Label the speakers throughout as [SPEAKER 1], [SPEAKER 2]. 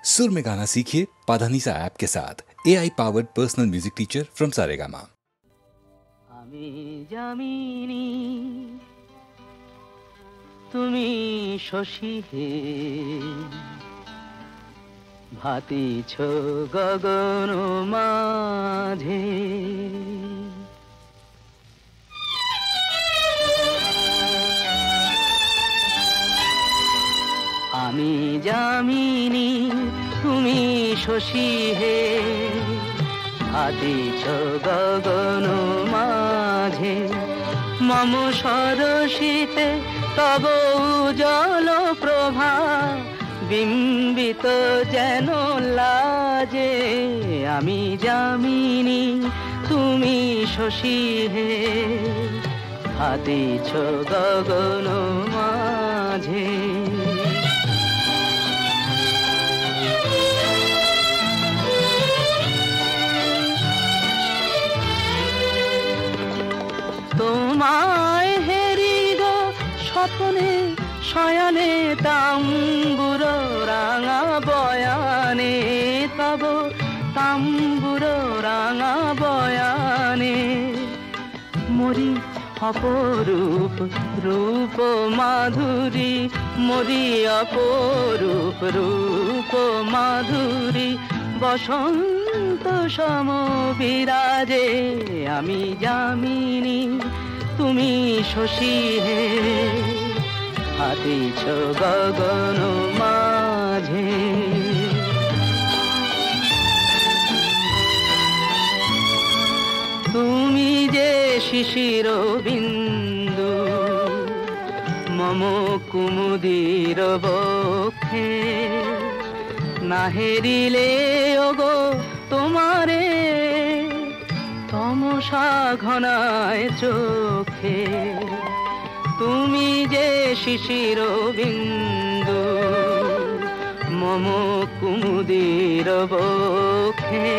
[SPEAKER 1] सुर में गाना सीखिए पाधानीसा ऐप के साथ AI powered personal music teacher from Saregama.
[SPEAKER 2] আমি জামিনী তুমি শশী হে ভাতিছ গগন মাঝে আমি জামিনী তুমি শশী হে ভাতিছ গগন মাঝে মম সরসিতে তব উজ্জ্বল প্রভা বিম্বিত যেন লাজে আমি জামিনী তুমি শশী হে ভাতিছ গগন মাঝে তোমায় হেরিব স্বপ্নে শয়নে তাম্বুর রাঙা বয়ানে তব তাম্বুর রাঙা বয়ানে মরি অপরূপ রূপ মাধুরী মরি অপরূপ রূপ মাধুরী বসন্ত সম বিরাজে আমি জামিনী তুমি শশী হে ভাতিছ গগন মাঝে তুমি যে শিশির বিন্দু মম কুমুদির বক্ষে না হেরিলে ওগো তোমারে তমসা ঘনায় চোখে তুমি যে শিশির বিন্দু মম কুমুদির বক্ষে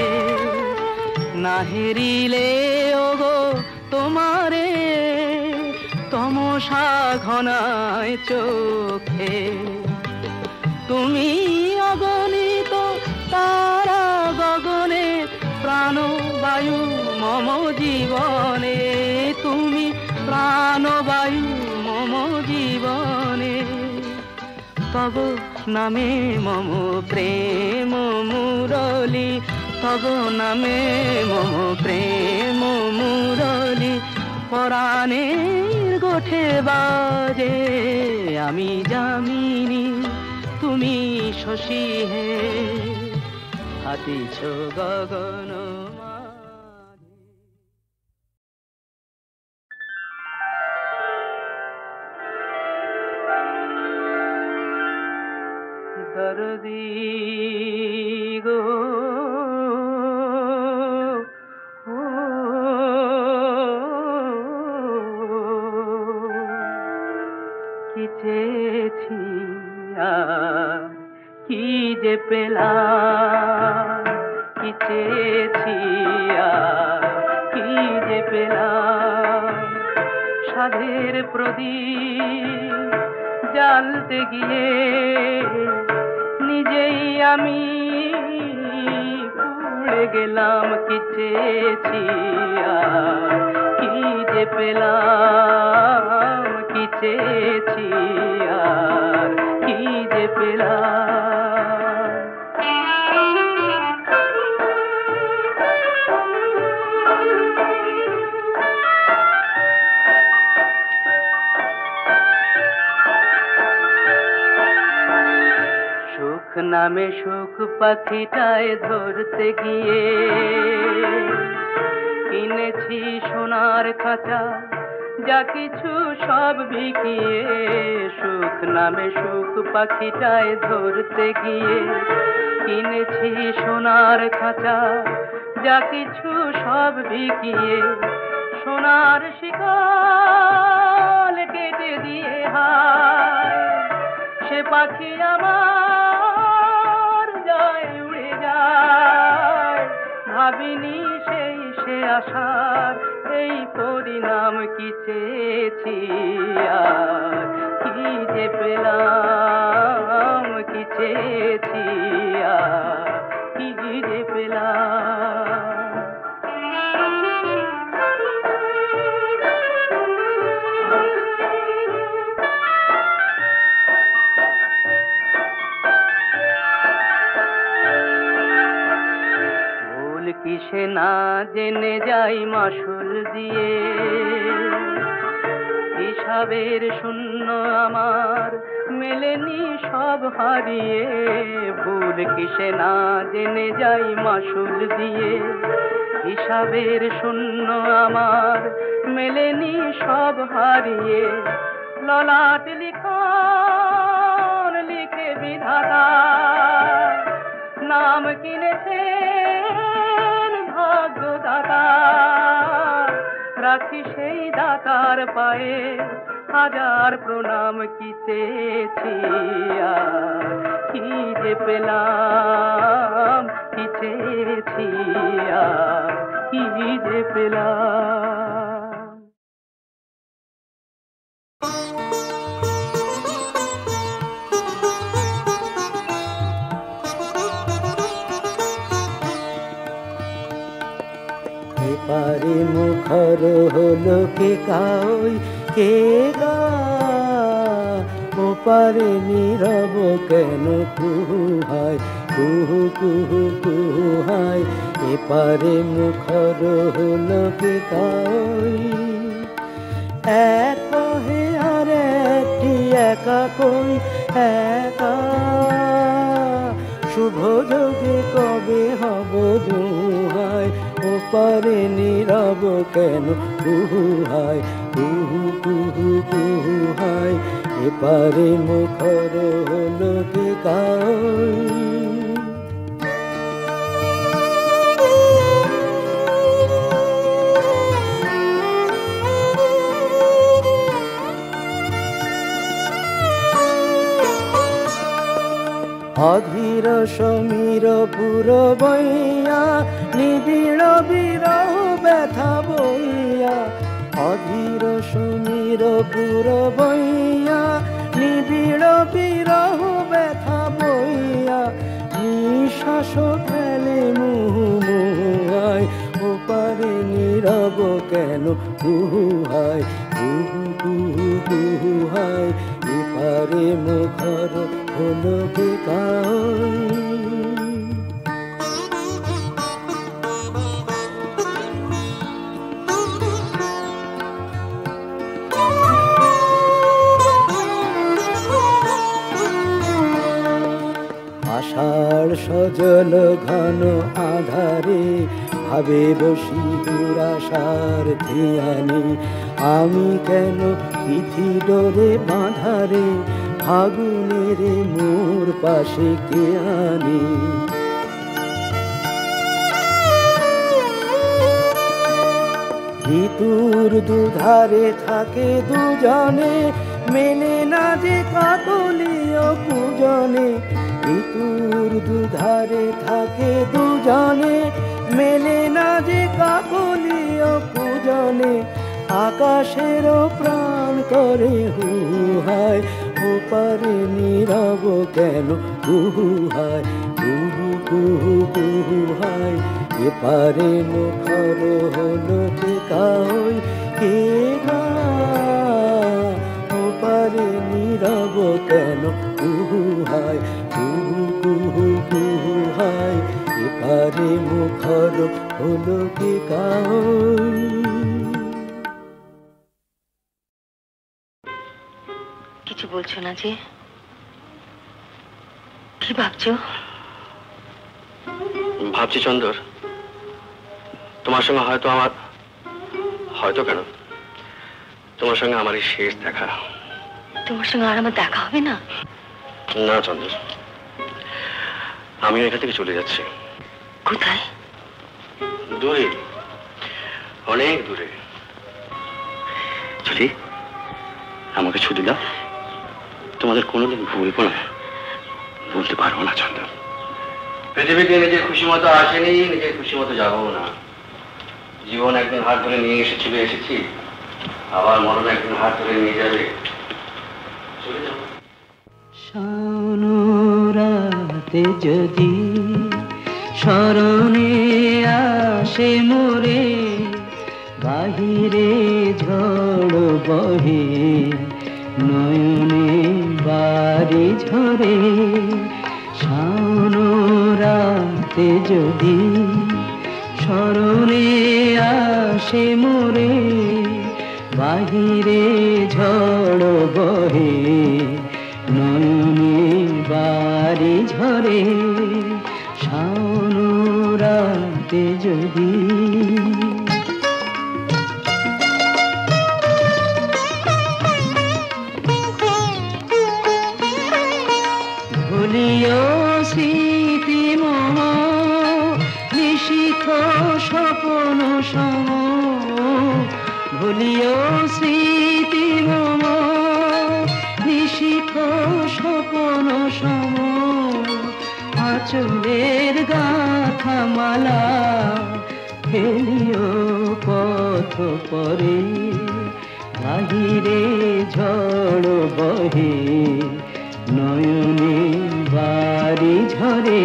[SPEAKER 2] না হেরিলে ওগো তোমারে তমসা ঘনায় চোখে তুমি অগণিত তারা গগনে প্রাণবায়ু মম জীবনে তুমি প্রাণবায়ু মম জীবনে তব নামে মম প্রেম মুরলী তব নামে মম প্রেম মুরলী পরাণের গোঠে বাজে আমি জামিনী তুমি শশী হে ভাতিছ গগন দরদি গো কি চেয়েছি কি যে পেলাম কি চেয়েছি কি যে পেলাম সাধের প্রদীপ জ্বালতে গিয়ে নিজেই আমি পুড়ে গেলাম কি চেয়েছি কি যে পেলাম কি চেয়েছি কি যে পেলাম সুখ নামে সুখ পাখিটায় ধরতে গিয়ে কিনেছি সোনার খাঁচা যা কিছু সব বিকিয়ে সুখ নামে সুখ পাখিটায় ধরতে গিয়ে কিনেছি সোনার খাঁচা যা কিছু সব বিকিয়ে সোনার শিকল কেটে দিয়ে হায় সে পাখি আমার যায় উড়ে যায় ভাবিনি সেই সে আশার এই পরিণাম কি চেয়েছি আর কি যে পেলাম কি চেয়েছি কিসে না জেনে যাই মাসুল দিয়ে। হিসাবের শূন্য আমার মেলেনি সব হারিয়ে, ভুল কিসে না জেনে যাই মাসুল দিয়ে। হিসাবের শূন্য আমার মেলেনি সব হারিয়ে, ললাট লিখন লিখে বিধাতা নাম কিনেছেন ভাগ্যদাতা। রাখি সেই দাতার পায়ে হাজার প্রণাম, কি চেয়েছি আর কি যে পেলাম, কি চেয়েছি আর কি যে পেলাম।
[SPEAKER 3] এপারে মুখর হলো কে কাউই কে গা, ওপারে নীরব কেন কুহু হায় কুহু কুহু কুহু হায়। এপারে মুখর হলো কে কাউই, এক কহে আর একটি একা কই একা। শুভ যোগে কবে হব দুহায়, ওপারে নীরব কেন কুহু হায় কুহু কুহু কুহু হায়। এপারে মুখর হলো কে কাউই। অধীর সমীর পুর বইয়া, নিবিড় বিরহ ব্যথা বইয়া। অধীর সমীর পুর বইয়া, নিবিড় বিরহ ব্যথা বইয়া। নিঃশ্বাস ফেলে মুহু মুহায়, ওপারে নীরব কেন কুহু হায় কুহু কুহু কুহু হায়। এপারে মুখর হলো কে কাউই। আষাঢ় সজল ঘন আধারে, ভাবে বসি দুরাশার ধ্যানে। আমি কেন তিথি ডোরে বাঁধারে, ফাগুনের মোর পাশে কে আনে। ঋতুর দুধারে থাকে দুজনে, মেলে না যে কাকলীয় পূজনে। ঋতুর দুধারে থাকে দুজনে, মেলে না যে কাকলীয় পূজনে। আকাশের প্রাণ করে হু হায়, ওপারে নীরব কেন কুহু হায় কুহু কুহু কুহু হায়। এপারে মুখর হলো কে কাউই কে গা, ওপারে নীরব কেন কুহু হায় কুহু কুহু কুহু হায়। এপারে মুখর হলো কে কাউই।
[SPEAKER 4] কিছু বলছো না যে? কি ভাবছো?
[SPEAKER 5] ভাবছি চন্দর, তোমার সঙ্গে হয়তো আমার, হয়তো কেন, তোমার সঙ্গে আমার এই শেষ দেখা।
[SPEAKER 4] তোমার সঙ্গে আর আমার দেখা হবে না?
[SPEAKER 5] না চন্দর, আমি এখান থেকে চলে যাচ্ছি।
[SPEAKER 4] কোথায়?
[SPEAKER 5] দূরে, অনেক দূরে। চলি, আমাকে ছুটি দাও। তোমাদের কোনোদিন ভুলবো না, বলতে পারবো না চন্দর। পৃথিবীতে নিজের খুশি মতো আসেনি, নিজের খুশি মতো যাবো না। জীবন একদিন হাত ধরে নিয়ে এসেছিল, এসেছি, আবার মরণ একদিন হাত ধরে নিয়ে যাবে, চলে যাবো।
[SPEAKER 2] শাওন রাতে যদি স্মরণে আসে মোরে, বাহিরে ঝড় বহে নয়নে বাড়ি ঝরে। শাওন রাতে যদি
[SPEAKER 3] স্মরণে আসে মোরে বাহিরে ঝড় বহে নয়নে বাড়ি ঝরে শাওন রাতে যদি ভুলিও স্মৃতি মোহ নিশিথ স্বপ্ন সম ভুলিও স্মৃতি মোহ নিশিথ স্বপ্ন সম আঁচলের গাথা মালা ফেলিও পথ পরে বাহিরে ঝড় বহে নয়নে বাড়ি ঝরে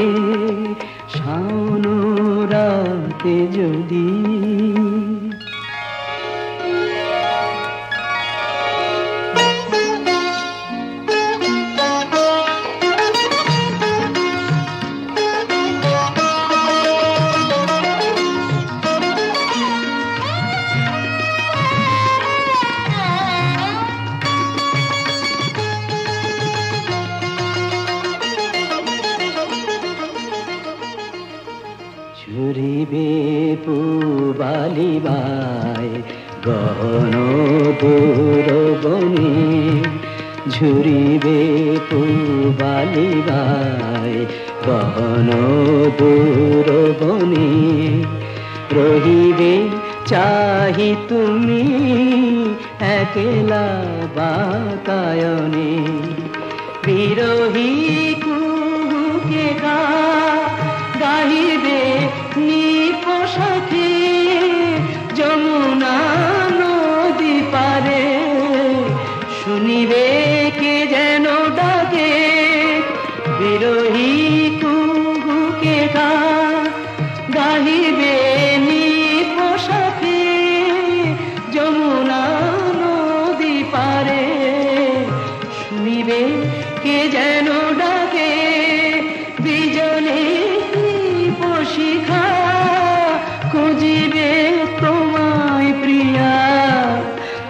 [SPEAKER 3] শাওন রাতে যদি ঝুরিবে পুবালিবায় গহন দূর বনে ঝুরিবে পুবালিবায় গহন দূর বনে রহিবে চাহি তুমি একলা বাতায়নে বিরহী কুহুকে গাহিবে নিপোষাকে যমুনা নদী পারে শুনিবে কে যেন ডাকে বিরহী কুহুকে গাহিবে নিপোষাকে যমুনা নদী পারে শুনিবে কে যেন ডাকে বিজনে শিখা খুঁজিবে তোমায় প্রিয়া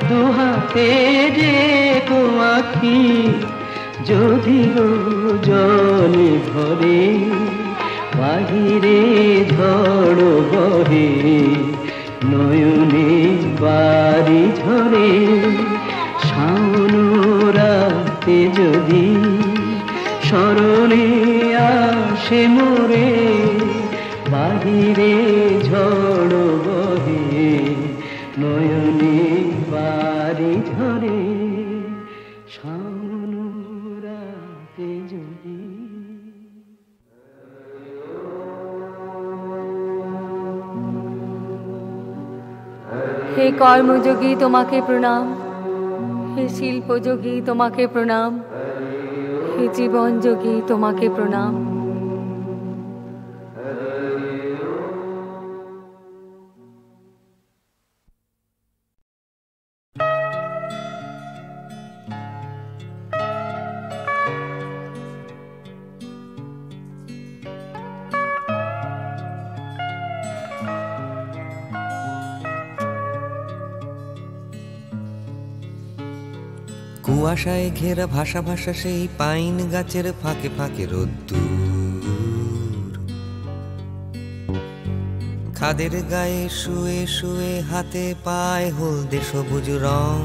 [SPEAKER 3] দুহাতে যে আঁখি যদি জলে ভরে বাহিরে ঝড় বহে নয়নে বাড়ি ঝরে শাওন রাতে যদি স্মরণে আসে মোরে বাহিরে ঝড় বহে নয়নে বাড়ি ঝরে শাওন রাতে যদি
[SPEAKER 6] হে কর্মযোগী তোমাকে প্রণাম, হে শিল্পযোগী তোমাকে প্রণাম, হে জীবনযোগী তোমাকে প্রণাম।
[SPEAKER 7] কুয়াশায় ঘেরা ভাষা ভাষা সেই পাইন গাছের ফাঁকে ফাঁকে রোদ্দুর খাদের গায়ে শুয়ে শুয়ে হাতে পায় হলদে সবুজ রং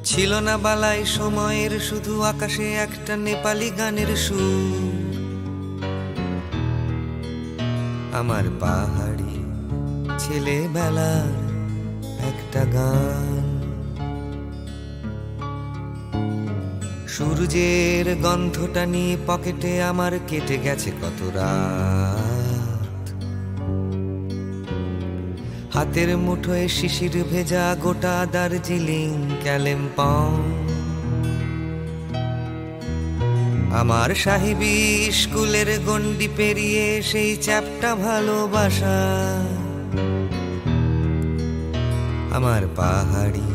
[SPEAKER 7] ছিল না বালাই সময়ের শুধু আকাশে একটা নেপালি গানের সুর আমার পাহাড়ি ছেলেবেলার একটা গান সূর্যের গন্ধটা নিয়ে পকেটে আমার কেটে গেছে কত রাত হাতের মুঠোয় শিশির ভেজা গোটা দার্জিলিং কালিম্পং আমার সাহেবী স্কুলের গণ্ডি পেরিয়ে সেই চ্যাপ্টা ভালোবাসা আমার পাহাড়ি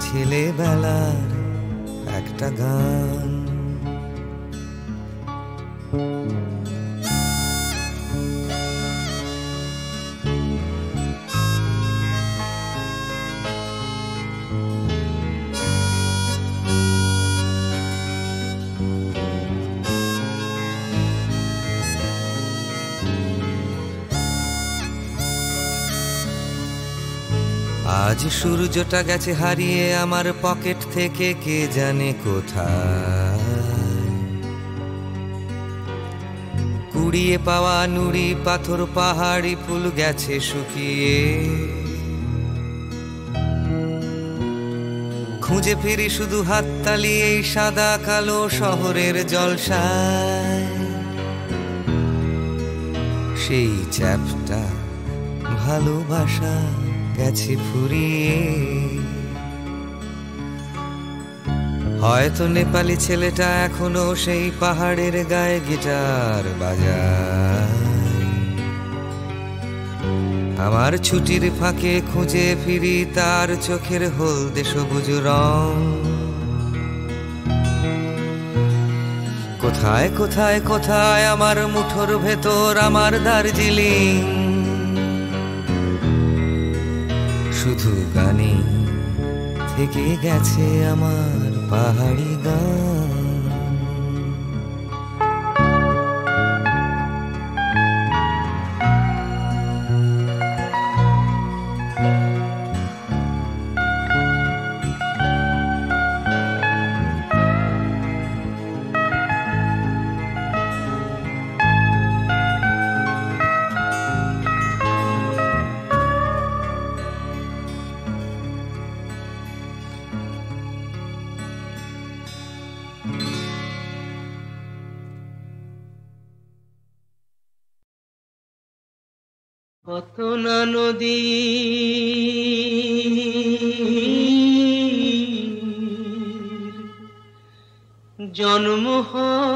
[SPEAKER 7] ছেলেবেলার একটা গান আজ সূর্যটা গেছে হারিয়ে আমার পকেট থেকে কে জানে কোথায়। কুড়িয়ে পাওয়া নুড়ি পাথর পাহাড়ি ফুল গেছে শুকিয়ে। খুঁজে ফিরি শুধু হাততালি এই সাদা কালো শহরের জলসায়। সেই চ্যাপটা ভালোবাসা গেছে ফুরিয়ে। হয়তো নেপালি ছেলেটা এখনো সেই পাহাড়ের গায়ে গিটার বাজায়। আমার ছুটির ফাঁকে খুঁজে ফিরি তার চোখের হলদে সবুজ রং। কোথায় কোথায় কোথায় আমার মুঠোর ভেতর আমার দার্জিলিং। শুধু গানে থেকে গেছে আমার পাহাড়ি গান।
[SPEAKER 3] কত না নদী জন্ম হয়,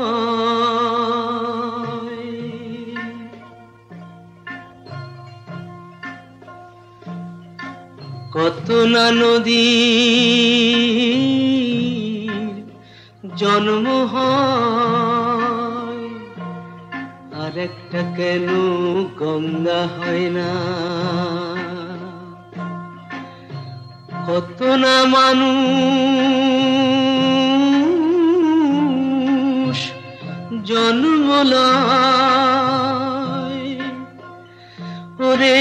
[SPEAKER 3] কত না নদী জন্ম হয়, আর একটা কেন গঙ্গা হয় না। কত না মানুষ জন্ম লয়, ওরে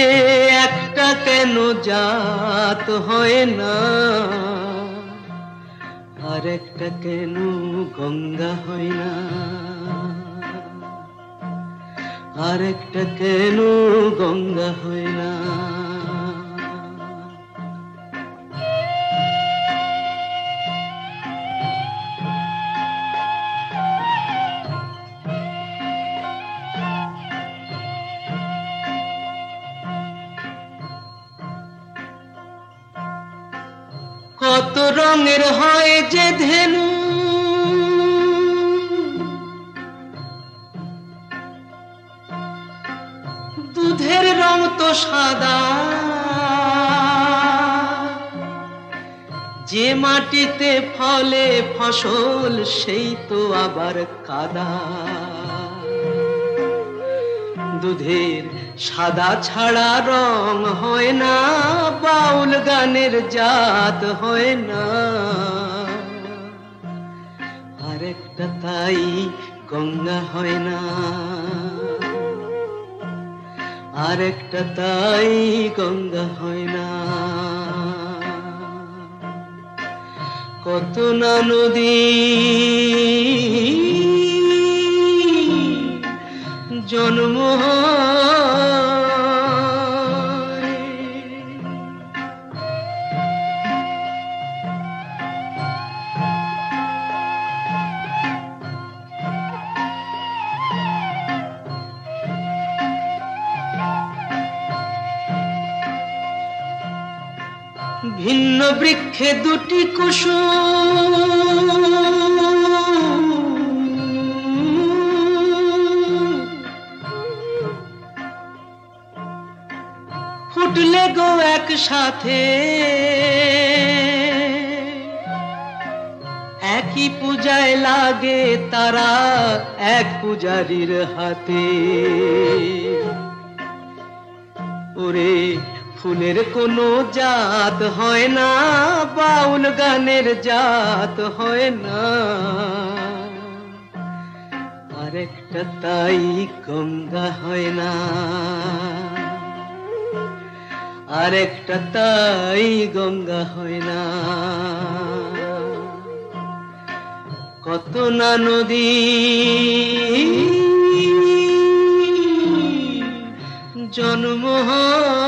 [SPEAKER 3] একটা কেন জাত হয় না, আর একটা কেন গঙ্গা হয় না, আর একটা কেন গঙ্গা হয় না। কত রঙের হয় যে ধেনু, দুধের রং তো সাদা, যে মাটিতে ফলে ফসল সেই তো আবার কাদা। দুধের সাদা ছাড়া রং হয় না, বাউল গানের জাত হয় না, আর একটা তাই গঙ্গা হয় না, আর একটা তাই গঙ্গা হয় না। কত না নদী জন্ম ভিন্ন বৃক্ষে দুটি কুসুম, ফুটলে গো একসাথে, একই পূজায় লাগে তারা এক পূজারীর হাতে। ওরে ফুলের কোনো জাত হয় না, বাউল গানের জাত হয় না, আরেকটা তাই গঙ্গা হয় না, আরেকটা তাই গঙ্গা হয় না। কত না নদী জন্ম হয়